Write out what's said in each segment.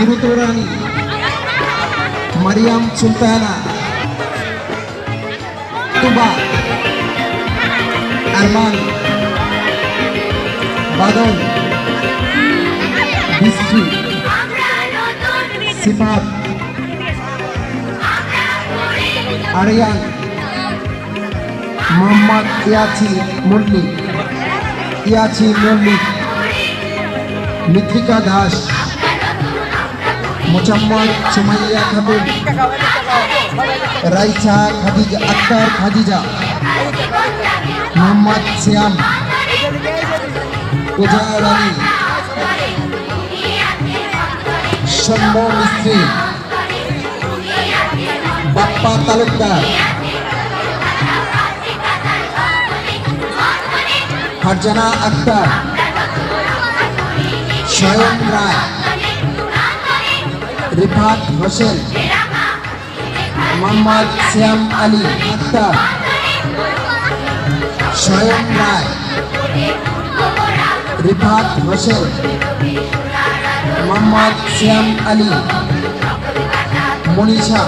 নিরুতা রানী, মারিয়াম সুলতানা, তুবা, আরমান, বাদল, বিস্ট্রি, সিফাত, আরিয়ান, মোহাম্মদ ইয়াছি মল্লিক, মিত্রিকা দাস, মোচাম্মদ সুমাইয়া খাতুন, রাইসা খাদিজা আক্তার, খাদিজা, মোহাম্মদ সিয়াম, পূজা রানী, সৌম্য মিস্ত্রি, বাপ্পা তালুকদার, ফারজানা আক্তার, স্বয়ং রায়, রিফাত হোসেন, মোহাম্মদ শ্যাম আলী আক্তার, স্বয়ং রায়, রিফাত হোসেন, মোহাম্মদ শ্যাম আলী, মনীষা,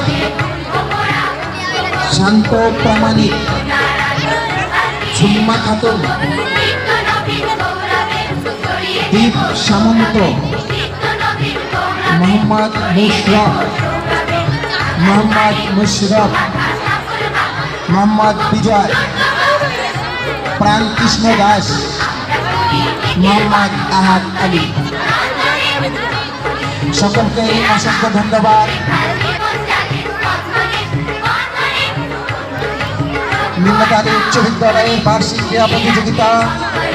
শান্ত প্রামাণিক, সুম্মা খাতুন, দীপ সামন্ত, মোহাম্মদ মুশরফ, মোহাম্মদ বিজয়, প্রাণকৃষ্ণ দাস, মোহাম্মদ আহাদ আলী। সকলকে অসংখ্য ধন্যবাদ। নিম্নতালী উচ্চ বিদ্যালয়ের বার্ষিক ক্রীড়া প্রতিযোগিতা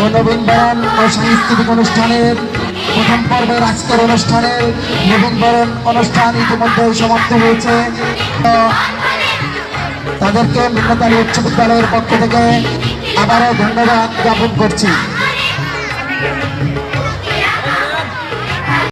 ও নবীনবরণ ও সাংস্কৃতিক অনুষ্ঠানের প্রথম পর্বের আজকের অনুষ্ঠানের নবীনবরণ অনুষ্ঠান ইতিমধ্যে সমাপ্ত হয়েছে। তাদেরকে নিম্নতালী উচ্চ বিদ্যালয়ের পক্ষ থেকে আবারও ধন্যবাদ জ্ঞাপন করছি।